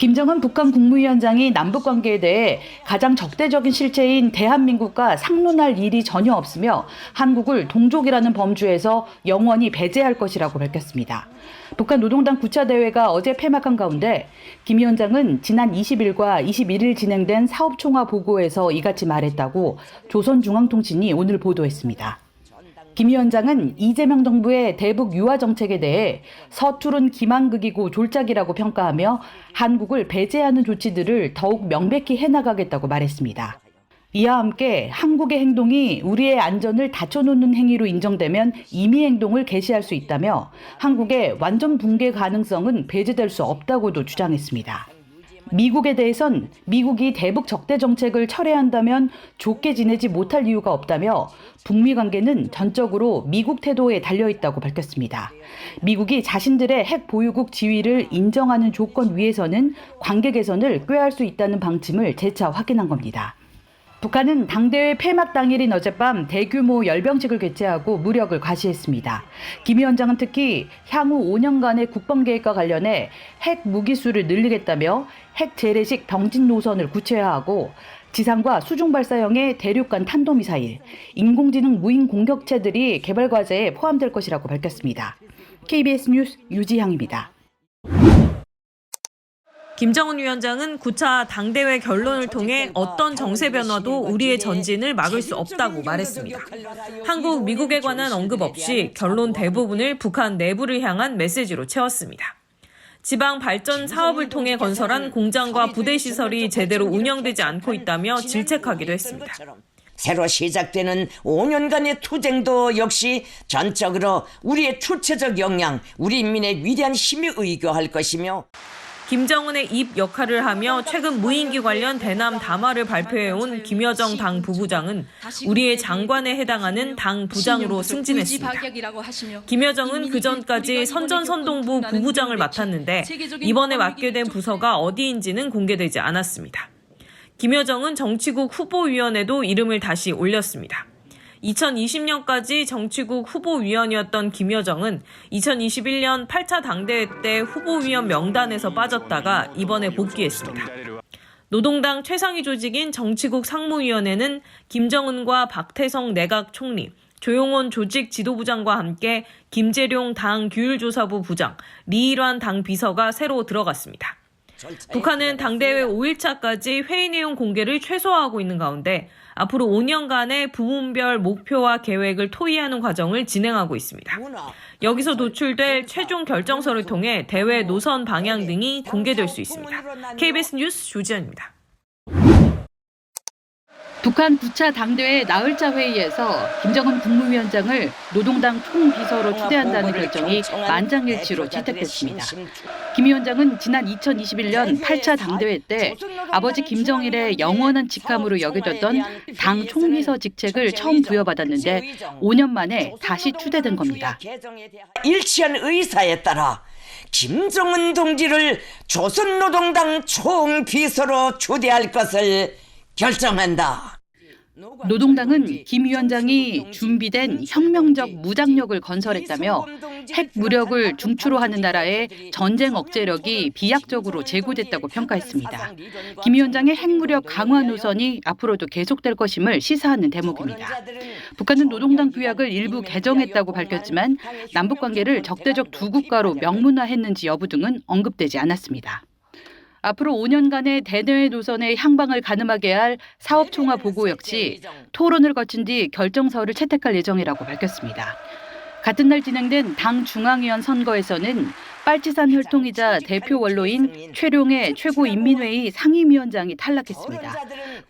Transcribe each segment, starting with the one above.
김정은 북한 국무위원장이 남북관계에 대해 가장 적대적인 실체인 대한민국과 상론할 일이 전혀 없으며 한국을 동족이라는 범주에서 영원히 배제할 것이라고 밝혔습니다. 북한 노동당 9차 대회가 어제 폐막한 가운데 김 위원장은 지난 20일과 21일 진행된 사업총화 보고에서 이같이 말했다고 조선중앙통신이 오늘 보도했습니다. 김 위원장은 이재명 정부의 대북 유화 정책에 대해 서투른 기만극이고 졸작이라고 평가하며 한국을 배제하는 조치들을 더욱 명백히 해나가겠다고 말했습니다. 이와 함께 한국의 행동이 우리의 안전을 낮춰놓는 행위로 인정되면 임의 행동을 개시할 수 있다며 한국의 완전 붕괴 가능성은 배제될 수 없다고도 주장했습니다. 미국에 대해선 미국이 대북 적대 정책을 철회한다면 좋게 지내지 못할 이유가 없다며 북미 관계는 전적으로 미국 태도에 달려있다고 밝혔습니다. 미국이 자신들의 핵 보유국 지위를 인정하는 조건 위에서는 관계 개선을 꾀할 수 있다는 방침을 재차 확인한 겁니다. 북한은 당대회 폐막 당일인 어젯밤 대규모 열병식을 개최하고 무력을 과시했습니다. 김 위원장은 특히 향후 5년간의 국방계획과 관련해 핵 무기수를 늘리겠다며 핵 재래식 병진 노선을 구체화하고 지상과 수중 발사형의 대륙간 탄도미사일, 인공지능 무인 공격체들이 개발 과제에 포함될 것이라고 밝혔습니다. KBS 뉴스 유지향입니다. 김정은 위원장은 9차 당대회 결론을 통해 어떤 정세 변화도 우리의 전진을 막을 수 없다고 말했습니다. 한국, 미국에 관한 언급 없이 결론 대부분을 북한 내부를 향한 메시지로 채웠습니다. 지방 발전 사업을 통해 건설한 공장과 부대 시설이 제대로 운영되지 않고 있다며 질책하기도 했습니다. 새로 시작되는 5년간의 투쟁도 역시 전적으로 우리의 주체적 역량, 우리 인민의 위대한 힘이 의거할 것이며 김정은의 입 역할을 하며 최근 무인기 관련 대남 담화를 발표해온 김여정 당 부부장은 우리의 장관에 해당하는 당 부장으로 승진했습니다. 김여정은 그전까지 선전선동부 부부장을 맡았는데 이번에 맡게 된 부서가 어디인지는 공개되지 않았습니다. 김여정은 정치국 후보위원회도 이름을 다시 올렸습니다. 2020년까지 정치국 후보위원이었던 김여정은 2021년 8차 당대회 때 후보위원 명단에서 빠졌다가 이번에 복귀했습니다. 노동당 최상위 조직인 정치국 상무위원회는 김정은과 박태성 내각 총리, 조용원 조직 지도부장과 함께 김재룡 당 규율조사부 부장, 리일환 당 비서가 새로 들어갔습니다. 북한은 당대회 5일차까지 회의 내용 공개를 최소화하고 있는 가운데 앞으로 5년간의 부문별 목표와 계획을 토의하는 과정을 진행하고 있습니다. 여기서 도출될 최종 결정서를 통해 대회 노선 방향 등이 공개될 수 있습니다. KBS 뉴스 조지현입니다. 북한 9차 당대회 나흘차 회의에서 김정은 국무위원장을 노동당 총비서로 추대한다는 결정이 만장일치로 채택됐습니다. 김 위원장은 지난 2021년 8차 당대회 때 아버지 김정일의 영원한 직함으로 여겨졌던 당 총비서 직책을 처음 부여받았는데 5년 만에 다시 추대된 겁니다. 일치한 의사에 따라 김정은 동지를 조선노동당 총비서로 추대할 것을 결정한다. 노동당은 김 위원장이 준비된 혁명적 무장력을 건설했다며 핵 무력을 중추로 하는 나라의 전쟁 억제력이 비약적으로 제고됐다고 평가했습니다. 김 위원장의 핵무력 강화 노선이 앞으로도 계속될 것임을 시사하는 대목입니다. 북한은 노동당 규약을 일부 개정했다고 밝혔지만 남북관계를 적대적 두 국가로 명문화했는지 여부 등은 언급되지 않았습니다. 앞으로 5년간의 대내외 노선의 향방을 가늠하게 할 사업총화 보고 역시 토론을 거친 뒤 결정서를 채택할 예정이라고 밝혔습니다. 같은 날 진행된 당 중앙위원 선거에서는 빨치산 혈통이자 대표 원로인 최룡해 최고인민회의 상임위원장이 탈락했습니다.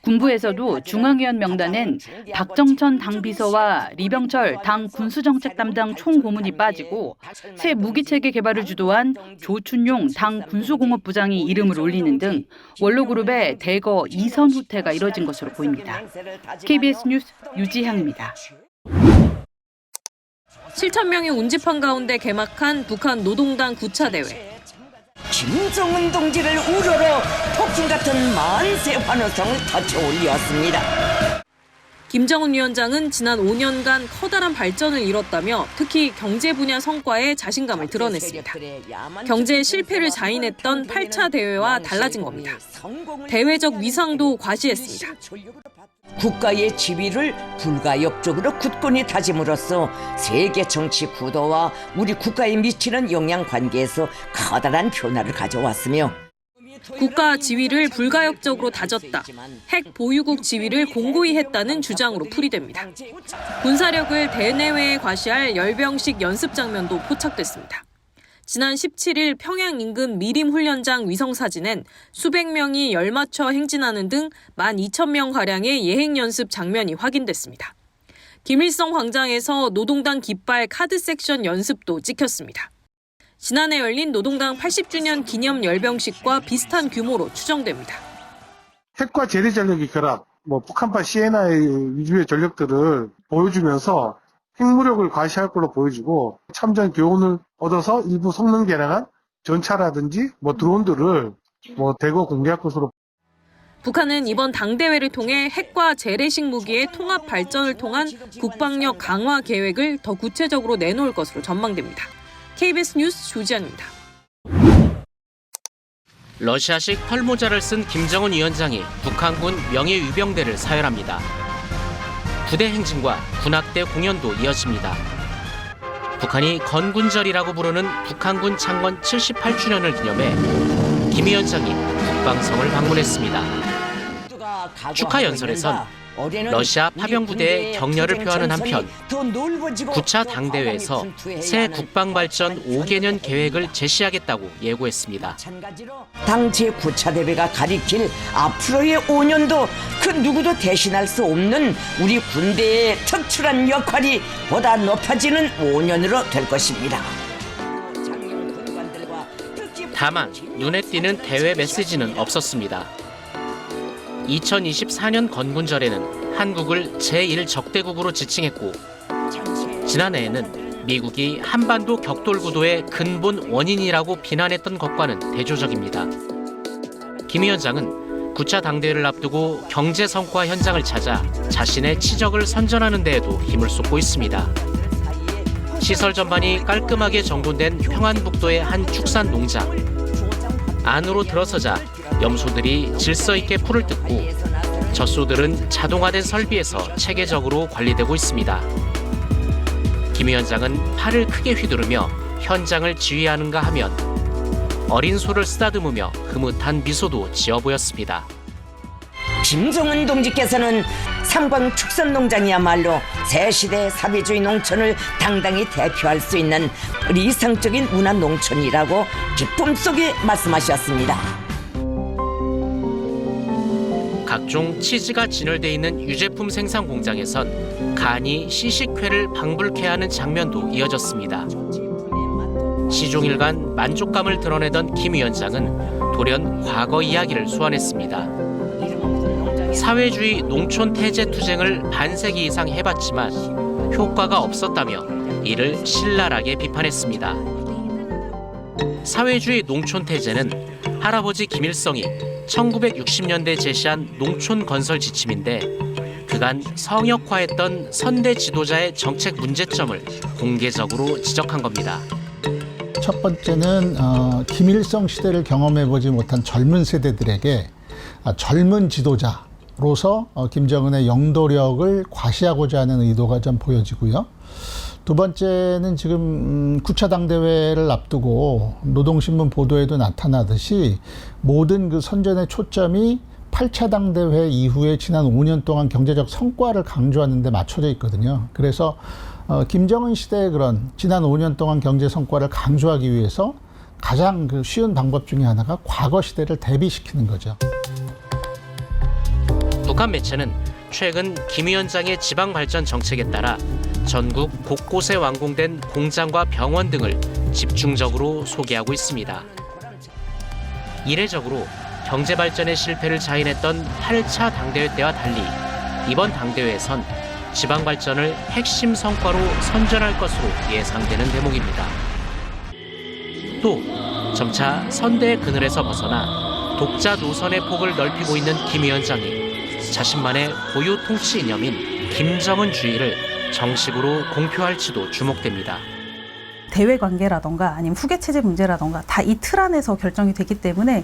군부에서도 중앙위원 명단엔 박정천 당 비서와 리병철 당 군수정책 담당 총고문이 빠지고 새 무기체계 개발을 주도한 조춘용 당 군수공업부장이 이름을 올리는 등 원로그룹의 대거 이선 후퇴가 이뤄진 것으로 보입니다. KBS 뉴스 유지향입니다. 7,000명이 운집한 가운데 개막한 북한 노동당 9차 대회. 김정은 동지를 우러러 폭풍 같은 만세 환호성을 터쳐 올렸습니다. 김정은 위원장은 지난 5년간 커다란 발전을 이뤘다며 특히 경제 분야 성과에 자신감을 드러냈습니다. 경제 실패를 자인했던 8차 대회와 달라진 겁니다. 대외적 위상도 과시했습니다. 국가의 지위를 불가역적으로 굳건히 다짐으로써 세계 정치 구도와 우리 국가에 미치는 영향 관계에서 커다란 변화를 가져왔으며 국가 지위를 불가역적으로 다졌다. 핵 보유국 지위를 공고히 했다는 주장으로 풀이됩니다. 군사력을 대내외에 과시할 열병식 연습 장면도 포착됐습니다. 지난 17일 평양 인근 미림 훈련장 위성 사진엔 수백 명이 열맞춰 행진하는 등 12,000명가량의 예행 연습 장면이 확인됐습니다. 김일성 광장에서 노동당 깃발 카드 섹션 연습도 찍혔습니다. 지난해 열린 노동당 80주년 기념 열병식과 비슷한 규모로 추정됩니다. 핵과 재래 전력의 결합, 북한판 CNI 위주의 전력들을 보여주면서 핵무력을 과시할 걸로 보여지고 참전 교훈을 얻어서 일부 성능 개량한 전차라든지 드론들을 대거 공개할 것으로. 북한은 이번 당대회를 통해 핵과 재래식 무기의 통합 발전을 통한 국방력 강화 계획을 더 구체적으로 내놓을 것으로 전망됩니다. KBS 뉴스 조지안입니다. 러시아식 털모자를 쓴 김정은 위원장이 북한군 명예위병대를 사열합니다. 부대 행진과 군악대 공연도 이어집니다. 북한이 건군절이라고 부르는 북한군 창건 78주년을 기념해 김 위원장이 북방성을 방문했습니다. 축하 연설에선 러시아 파병부대의 격려를 표하는 한편 9차 당대회에서 새 국방발전 5개년 계획을 제시하겠다고 예고했습니다. 당 제9차 대회가 가리킬 앞으로의 5년도 그 누구도 대신할 수 없는 우리 군대의 특출한 역할이 보다 높아지는 5년으로 될 것입니다. 다만 눈에 띄는 대회 메시지는 없었습니다. 2024년 건군절에는 한국을 제1적대국으로 지칭했고 지난해에는 미국이 한반도 격돌구도의 근본 원인이라고 비난했던 것과는 대조적입니다. 김 위원장은 9차 당대회를 앞두고 경제 성과 현장을 찾아 자신의 치적을 선전하는 데에도 힘을 쏟고 있습니다. 시설 전반이 깔끔하게 정돈된 평안북도의 한 축산 농장. 안으로 들어서자 염소들이 질서 있게 풀을 뜯고 젖소들은 자동화된 설비에서 체계적으로 관리되고 있습니다. 김 위원장은 팔을 크게 휘두르며 현장을 지휘하는가 하면 어린 소를 쓰다듬으며 흐뭇한 미소도 지어 보였습니다. 김정은 동지께서는 삼광축산농장이야말로 새시대 사회주의 농촌을 당당히 대표할 수 있는 이상적인 문화농촌이라고 기쁨 속에 말씀하셨습니다. 각종 치즈가 진열돼 있는 유제품 생산 공장에선 간이 시식회를 방불케 하는 장면도 이어졌습니다. 시종일관 만족감을 드러내던 김 위원장은 돌연 과거 이야기를 소환했습니다. 사회주의 농촌 태제 투쟁을 반세기 이상 해봤지만 효과가 없었다며 이를 신랄하게 비판했습니다. 사회주의 농촌 태제는 할아버지 김일성이 1960년대 제시한 농촌 건설 지침인데 그간 성역화했던 선대 지도자의 정책 문제점을 공개적으로 지적한 겁니다. 첫 번째는 김일성 시대를 경험해보지 못한 젊은 세대들에게 젊은 지도자로서 김정은의 영도력을 과시하고자 하는 의도가 좀 보여지고요. 두 번째는 지금 9차 당대회를 앞두고 노동신문 보도에도 나타나듯이 모든 그 선전의 초점이 8차 당대회 이후에 지난 5년 동안 경제적 성과를 강조하는 데 맞춰져 있거든요. 그래서 김정은 시대의 그런 지난 5년 동안 경제 성과를 강조하기 위해서 가장 그 쉬운 방법 중에 하나가 과거 시대를 대비시키는 거죠. 북한 매체는 최근 김 위원장의 지방발전 정책에 따라 전국 곳곳에 완공된 공장과 병원 등을 집중적으로 소개하고 있습니다. 이례적으로 경제발전의 실패를 자인했던 8차 당대회 때와 달리 이번 당대회에선 지방발전을 핵심 성과로 선전할 것으로 예상되는 대목입니다. 또 점차 선대의 그늘에서 벗어나 독자 노선의 폭을 넓히고 있는 김 위원장이 자신만의 고유 통치 이념인 김정은 주의를 정식으로 공표할지도 주목됩니다. 대외 관계라던가 아니면 후계 체제 문제라던가 다 이 틀 안에서 결정이 되기 때문에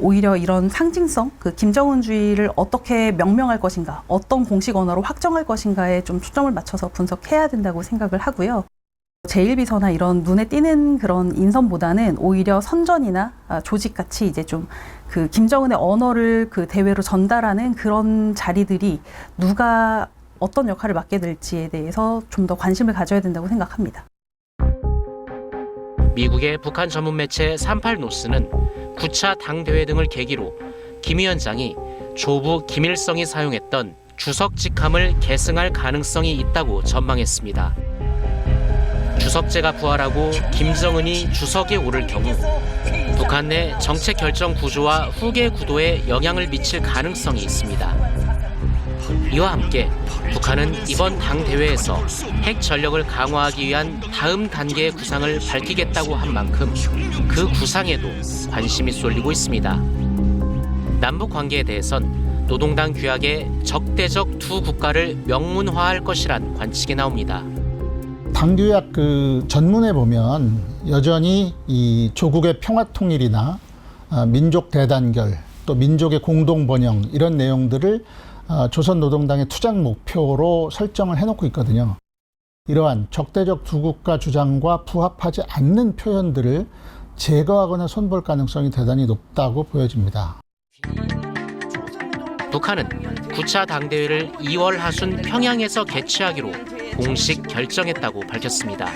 오히려 이런 상징성, 김정은주의를 어떻게 명명할 것인가, 어떤 공식 언어로 확정할 것인가에 좀 초점을 맞춰서 분석해야 된다고 생각을 하고요. 제1비서나 이런 눈에 띄는 그런 인선보다는 오히려 선전이나 조직같이 이제 좀 김정은의 언어를 대외로 전달하는 그런 자리들이 누가 어떤 역할을 맡게 될지에 대해서 좀 더 관심을 가져야 된다고 생각합니다. 미국의 북한 전문 매체 38노스는 9차 당대회 등을 계기로 김 위원장이 조부 김일성이 사용했던 주석 직함을 계승할 가능성이 있다고 전망했습니다. 주석제가 부활하고 김정은이 주석에 오를 경우 북한 내 정책 결정 구조와 후계 구도에 영향을 미칠 가능성이 있습니다. 이와 함께 북한은 이번 당대회에서 핵 전력을 강화하기 위한 다음 단계의 구상을 밝히겠다고 한 만큼 그 구상에도 관심이 쏠리고 있습니다. 남북 관계에 대해선 노동당 규약에 적대적 두 국가를 명문화할 것이란 관측이 나옵니다. 당규약 전문에 보면 여전히 이 조국의 평화 통일이나 민족 대단결 또 민족의 공동 번영 이런 내용들을 조선노동당의 투쟁 목표로 설정을 해놓고 있거든요. 이러한 적대적 두 국가 주장과 부합하지 않는 표현들을 제거하거나 손볼 가능성이 대단히 높다고 보여집니다. 북한은 9차 당대회를 2월 하순 평양에서 개최하기로 공식 결정했다고 밝혔습니다.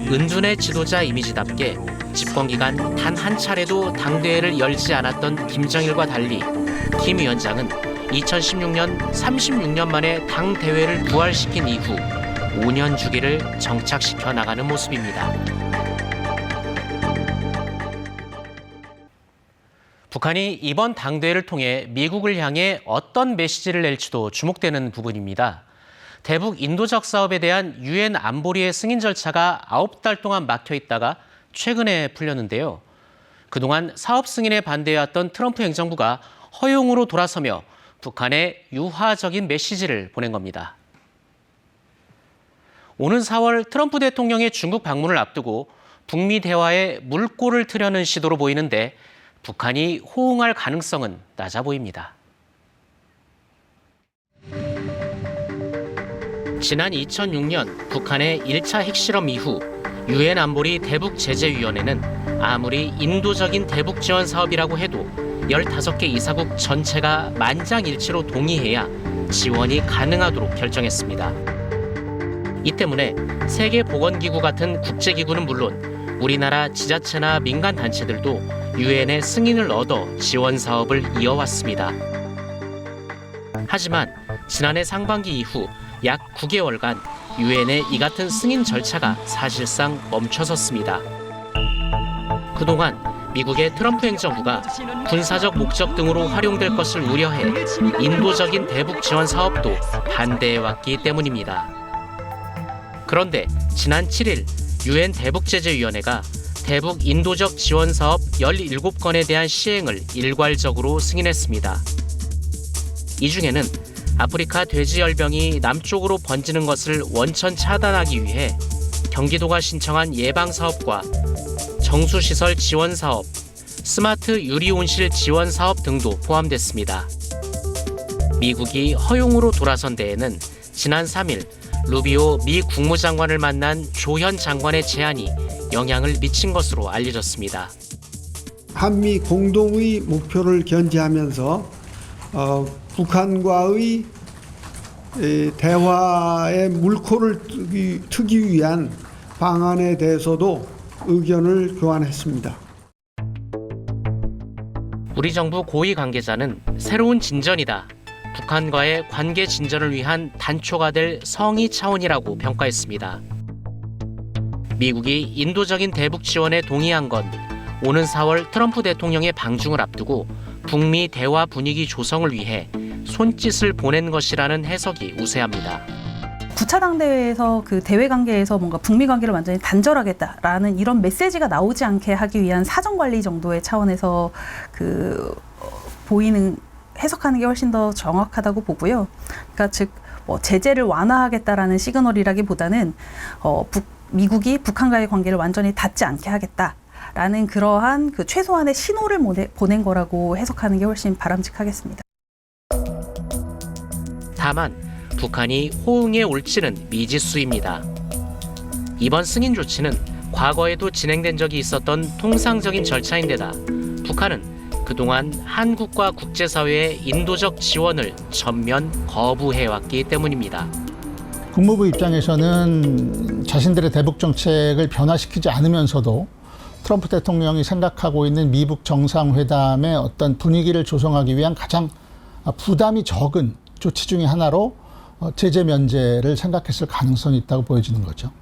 은둔의 지도자 이미지답게 집권기간 단 한 차례도 당대회를 열지 않았던 김정일과 달리 김 위원장은 2016년 36년 만에 당대회를 부활시킨 이후 5년 주기를 정착시켜 나가는 모습입니다. 북한이 이번 당대회를 통해 미국을 향해 어떤 메시지를 낼지도 주목되는 부분입니다. 대북 인도적 사업에 대한 유엔 안보리의 승인 절차가 9달 동안 막혀 있다가 최근에 풀렸는데요. 그동안 사업 승인에 반대해왔던 트럼프 행정부가 허용으로 돌아서며 북한에 유화적인 메시지를 보낸 겁니다. 오는 4월 트럼프 대통령의 중국 방문을 앞두고 북미 대화에 물꼬를 트려는 시도로 보이는데 북한이 호응할 가능성은 낮아 보입니다. 지난 2006년 북한의 1차 핵실험 이후 유엔 안보리 대북제재위원회는 아무리 인도적인 대북 지원 사업이라고 해도 15개 이사국 전체가 만장일치로 동의해야 지원이 가능하도록 결정했습니다. 이 때문에 세계보건기구 같은 국제기구는 물론 우리나라 지자체나 민간단체들도 유엔의 승인을 얻어 지원 사업을 이어왔습니다. 하지만 지난해 상반기 이후 약 9개월간 유엔의 이 같은 승인 절차가 사실상 멈춰섰습니다. 그동안 미국의 트럼프 행정부가 군사적 목적 등으로 활용될 것을 우려해 인도적인 대북 지원 사업도 반대해왔기 때문입니다. 그런데 지난 7일 유엔 대북제재위원회가 대북 인도적 지원 사업 17건에 대한 시행을 일괄적으로 승인했습니다. 이 중에는 아프리카 돼지열병이 남쪽으로 번지는 것을 원천 차단하기 위해 경기도가 신청한 예방사업과 정수시설 지원사업, 스마트 유리온실 지원사업 등도 포함됐습니다. 미국이 허용으로 돌아선 데에는 지난 3일 루비오 미 국무장관을 만난 조현 장관의 제안이 영향을 미친 것으로 알려졌습니다. 한미 공동의 목표를 견지하면서 북한과의 대화의 물꼬를 트기 위한 방안에 대해서도 의견을 교환했습니다. 우리 정부 고위 관계자는 새로운 진전이다. 북한과의 관계 진전을 위한 단초가 될 성의 차원이라고 평가했습니다. 미국이 인도적인 대북 지원에 동의한 건 오는 4월 트럼프 대통령의 방중을 앞두고 북미 대화 분위기 조성을 위해 손짓을 보낸 것이라는 해석이 우세합니다. 9차 당대회에서 대외 관계에서 뭔가 북미 관계를 완전히 단절하겠다라는 이런 메시지가 나오지 않게 하기 위한 사정 관리 정도의 차원에서 보이는 해석하는 게 훨씬 더 정확하다고 보고요. 그러니까 즉 뭐 제재를 완화하겠다라는 시그널이라기보다는 미국이 북한과의 관계를 완전히 닫지 않게 하겠다라는 그러한 그 최소한의 신호를 보낸 거라고 해석하는 게 훨씬 바람직하겠습니다. 다만 북한이 호응에 올지는 미지수입니다. 이번 승인 조치는 과거에도 진행된 적이 있었던 통상적인 절차인데다 북한은 그동안 한국과 국제사회의 인도적 지원을 전면 거부해왔기 때문입니다. 국무부 입장에서는 자신들의 대북 정책을 변화시키지 않으면서도 트럼프 대통령이 생각하고 있는 미북 정상회담의 어떤 분위기를 조성하기 위한 가장 부담이 적은 조치 중에 하나로 제재 면제를 생각했을 가능성이 있다고 보여지는 거죠.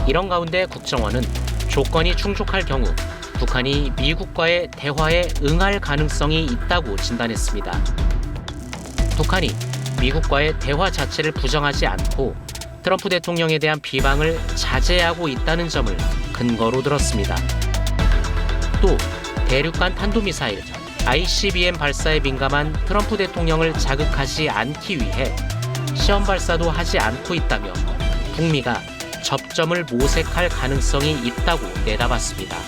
이런 가운데 국정원은 조건이 충족할 경우 북한이 미국과의 대화에 응할 가능성이 있다고 진단했습니다. 북한이 미국과의 대화 자체를 부정하지 않고 트럼프 대통령에 대한 비방을 자제하고 있다는 점을 근거로 들었습니다. 또 대륙간 탄도미사일 ICBM 발사에 민감한 트럼프 대통령을 자극하지 않기 위해 시험 발사도 하지 않고 있다며 북미가 접점을 모색할 가능성이 있다고 내다봤습니다.